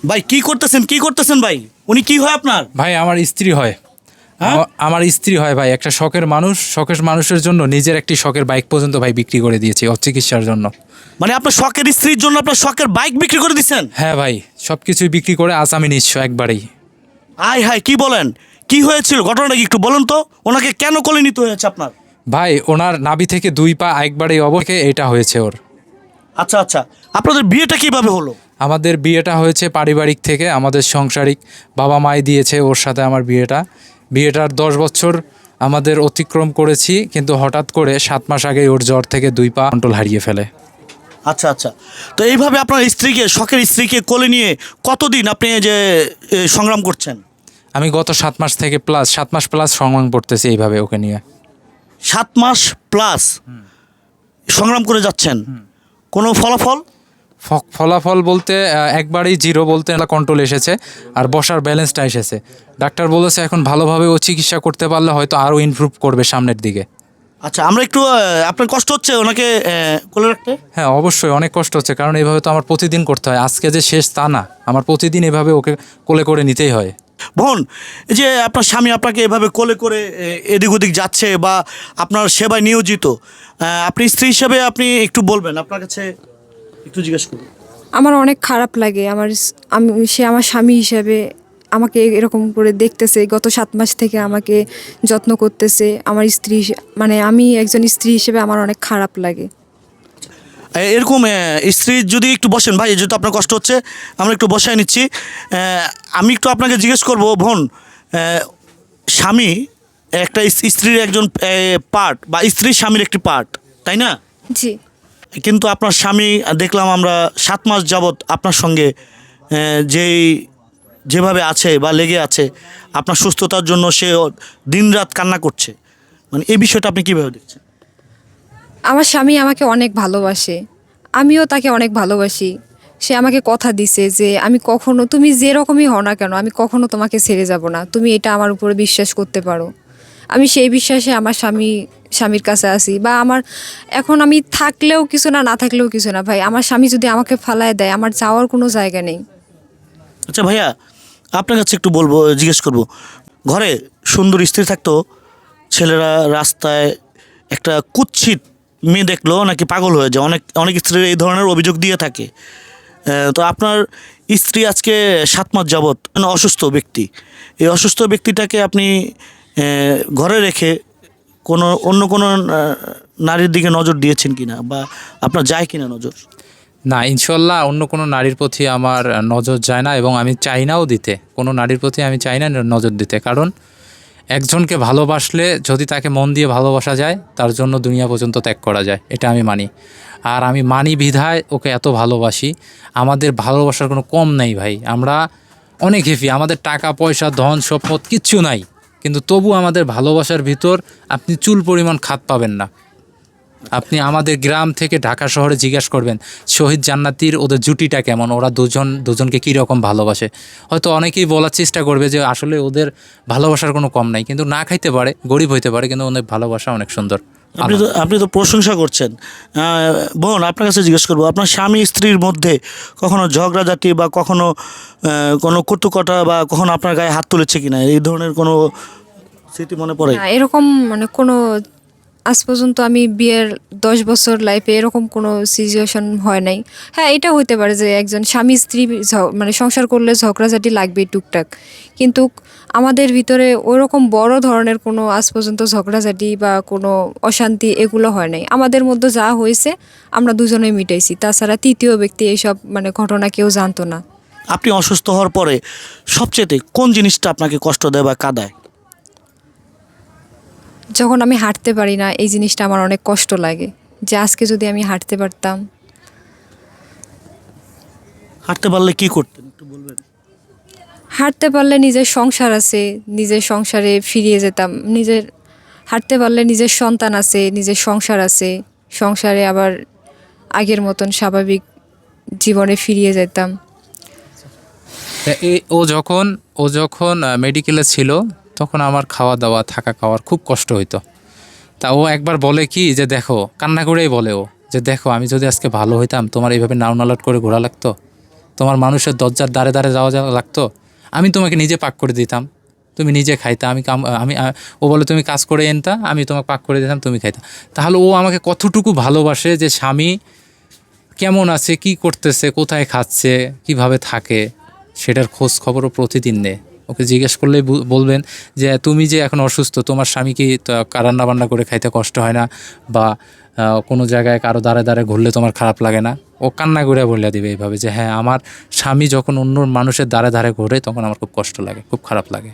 ভাই কি করতেছেন ভাই? উনি কি হয় আপনার? ভাই আমার স্ত্রী হয়। হ্যাঁ? আমার স্ত্রী হয় ভাই। একটা শখের মানুষের জন্য নিজের একটি শখের বাইক পর্যন্ত ভাই বিক্রি করে দিয়েছি ওর চিকিৎসার জন্য। মানে আপনার শখের স্ত্রীর জন্য আপনার শখের বাইক বিক্রি করে দিচ্ছেন? হ্যাঁ ভাই, সব কিছুই বিক্রি করে আজ আমি নিঃস্ব একবারেই। আয় হায়, কি বলেন? কি হয়েছিল ঘটনাটা কি একটু বলুন তো? ওনাকে কেন কোলে নিতে হয়েছে আপনার? ভাই ওনার নাভি থেকে 2 পা একবারেই অবকে এটা হয়েছে ওর। আচ্ছা আচ্ছা, আপনাদের বিয়েটা কিভাবে হলো? আমাদের বিয়েটা হয়েছে পারিবারিক থেকে, আমাদের সাংসারিক বাবা মাই দিয়েছে ওর সাথে আমার বিয়েটার 10 বছর আমাদের অতিক্রম করেছি, কিন্তু হঠাৎ করে 7 মাস আগে ওর জ্বর থেকে 2 পা কন্ট্রোল হারিয়ে ফেলে। আচ্ছা আচ্ছা, তো এইভাবে আপনার শখের স্ত্রীকে কোলে নিয়ে কতদিন আপনি যে সংগ্রাম করছেন? আমি গত 7 মাস থেকে 7 মাস প্লাস সংগ্রাম করতেছি এইভাবে ওকে নিয়ে। 7 মাস প্লাস সংগ্রাম করে যাচ্ছেন, কোনো ফলাফল? ফলাফল বলতে একবারেই জিরো বলতে কন্ট্রোল এসেছে, আর বসার ব্যালেন্সটা এসেছে। ডাক্তার বলেছে এখন ভালোভাবে ও চিকিৎসা করতে পারলে হয়তো আরও ইমপ্রুভ করবে সামনের দিকে। আচ্ছা, আমরা একটু আপনার কষ্ট হচ্ছে ওনাকে কোলে রাখতে? হ্যাঁ অবশ্যই অনেক কষ্ট হচ্ছে, কারণ এইভাবে তো আমার প্রতিদিন করতে হয়, আজকে যে শেষ তা না, আমার প্রতিদিন এভাবে ওকে কোলে করে নিতেই হয়। বোন, এই যে আপনার স্বামী আপনাকে এভাবে কোলে করে এদিক ওদিক যাচ্ছে বা আপনার সেবায় নিয়োজিত, আপনি স্ত্রী হিসেবে আপনি একটু বলবেন, আপনার কাছে একটু জিজ্ঞেস করুন। আমার অনেক খারাপ লাগে। সে আমার স্বামী হিসেবে আমাকে এরকম করে দেখতেছে, গত 7 মাস থেকে আমাকে যত্ন করতেছে আমার স্ত্রী মানে আমি একজন স্ত্রী হিসেবে আমার অনেক খারাপ লাগে। এরকম স্ত্রী যদি একটু বসেন ভাই, যেহেতু আপনার কষ্ট হচ্ছে আমরা একটু বসায় নিচ্ছি। আমি একটু আপনাকে জিজ্ঞেস করব বোন, স্বামী একটা স্ত্রীর একজন পার্ট বা স্ত্রীর স্বামীর একটি পার্ট, তাই না? জি। কিন্তু আপনার স্বামী দেখলাম আমরা 7 মাস যাবৎ আপনার সঙ্গে যেভাবে আছে বা লেগে আছে আপনার সুস্থতার জন্য, সে দিনরাত কান্না করছে, মানে এই বিষয়টা আপনি কীভাবে দেখছেন? আমার স্বামী আমাকে অনেক ভালোবাসে, আমিও তাকে অনেক ভালোবাসি। সে আমাকে কথা দিছে যে আমি কখনো, তুমি যেরকমই হও না কেন, আমি কখনো তোমাকে ছেড়ে যাব না, তুমি এটা আমার উপরে বিশ্বাস করতে পারো। আমি সেই বিশ্বাসে আমার স্বামীর কাছে আসি। বা এখন আমি থাকলেও কিছু না, না থাকলেও কিছু না ভাই। আমার স্বামী যদি আমাকে ফালায় দেয়, আমার যাওয়ার কোনো জায়গা নেই। আচ্ছা ভাইয়া, আপনার কাছে একটু জিজ্ঞেস করব, ঘরে সুন্দর স্ত্রী থাকতো, ছেলেরা রাস্তায় একটা কুৎসিত মেয়ে দেখলো নাকি পাগল হয়ে যায়, অনেক অনেক স্ত্রীর এই ধরনের অভিযোগ দিয়ে থাকে। তো আপনার স্ত্রী আজকে 7 মাস যাবৎ মানে অসুস্থ ব্যক্তি, এই অসুস্থ ব্যক্তিটাকে আপনি ঘরে রেখে অন্য কোনো নারীর দিকে নজর দিয়েছেন কিনা, বা আপনার যায় কিনা নজর? না ইনশাল্লাহ অন্য কোনো নারীর প্রতি আমার নজর যায় না, এবং আমি চাই নাও দিতে। কোনো নারীর প্রতি আমি চাই না নজর দিতে, কারণ একজনকে ভালোবাসলে যদি তাকে মন দিয়ে ভালোবাসা যায়, তার জন্য দুনিয়া পর্যন্ত ত্যাগ করা যায়, এটা আমি মানি। আর আমি মানি বিধায় ওকে এত ভালোবাসি। আমাদের ভালোবাসার কোনো কম নাই ভাই, আমরা অনেক হেফি, আমাদের টাকা পয়সা ধন সম্পদ কিচ্ছু নাই, কিন্তু তবু আমাদের ভালোবাসার ভিতর আপনি চুল পরিমাণ খাত পাবেন না। আপনি আমাদের গ্রাম থেকে ঢাকা শহরে জিজ্ঞাসা করবেন শহীদ জান্নাতীর ওদের জুটিটা কেমন, ওরা দুজনকে কীরকম ভালোবাসে। হয়তো অনেকেই বলার চেষ্টা করবে যে আসলে ওদের ভালোবাসার কোনো কম নাই, কিন্তু না খাইতে পারে, গরিব হইতে পারে, কিন্তু ওদের ভালোবাসা অনেক সুন্দর। আপনি তো প্রশংসা করছেন। বোন, আপনার কাছে জিজ্ঞেস করবো, আপনার স্বামী স্ত্রীর মধ্যে কখনো ঝগড়াঝাটি বা কখনো কোনো কটুকটা বা কখনো আপনার গায়ে হাত তুলেছে কিনা, এই ধরনের কোনো স্মৃতি মনে পড়ে? না, এরকম মানে কোনো আজ পর্যন্ত আমি বিয়ের 10 বছর লাইফে এরকম কোনো সিচুয়েশন হয় নাই। হ্যাঁ, এটা হতে পারে যে একজন স্বামী স্ত্রী মানে সংসার করলে ঝগড়াঝাটি লাগবেই টুকটাক, কিন্তু আমাদের ভিতরে ওরকম বড় ধরনের কোনো আজ পর্যন্ত ঝগড়াঝাটি বা কোনো অশান্তি এগুলো হয় নাই। আমাদের মধ্যে যা হয়েছে আমরা দুজনেই মিটাইছি, তাছাড়া তৃতীয় ব্যক্তি এইসব মানে ঘটনা কেউ জানতো না। আপনি অসুস্থ হওয়ার পরে সবচেয়ে কোন জিনিসটা আপনাকে কষ্ট দেয় বা কাঁদায়? যখন আমি হাঁটতে পারি না, এই জিনিসটা আমার অনেক কষ্ট লাগে, যে আজকে যদি আমি হাঁটতে পারতাম। হাঁটতে পারলে কি করতেন একটু বলবেন? হাঁটতে পারলে নিজের সংসার আছে, নিজের সংসারে ফিরিয়ে যেতাম। হাঁটতে পারলে নিজের সন্তান আছে, নিজের সংসার আছে, সংসারে আবার আগের মতন স্বাভাবিক জীবনে ফিরিয়ে যেতাম। ও যখন মেডিকেলে ছিল, তখন আমার খাওয়া দাওয়া থাকা খাওয়ার খুব কষ্ট হইতো। তা ও একবার বলে কি যে দেখো, কান্না করেই বলে ও যে দেখো, আমি যদি আজকে ভালো হইতাম তোমার এইভাবে নাউনালাট করে ঘোরা লাগতো। তোমার মানুষের দরজার দ্বারে দ্বারে যাওয়া লাগতো? আমি তোমাকে নিজে পাক করে দিতাম, তুমি নিজে খাইতা। ও বলে তুমি কাজ করে এনতা, আমি তোমাকে পাক করে দিতাম, তুমি খাইতা। তাহলে ও আমাকে কতটুকু ভালোবাসে যে স্বামী কেমন আছে, কি করতেছে, কোথায় খাচ্ছে, কিভাবে থাকে, সেটার খোঁজ খবরও প্রতিদিন নেয়। ওকে জিজ্ঞেস করলেই বলবেন যে তুমি যে এখন অসুস্থ, তোমার স্বামী কি রান্না বান্না করে খাইতে কষ্ট হয় না, বা কোনো জায়গায় কারো দ্বারে দ্বারে ঘুরলে তোমার খারাপ লাগে না? ও কান্না করে বলে দিবে এইভাবে যে হ্যাঁ, আমার স্বামী যখন অন্য মানুষের দ্বারে দ্বারে ঘোরে তখন আমার খুব কষ্ট লাগে, খুব খারাপ লাগে।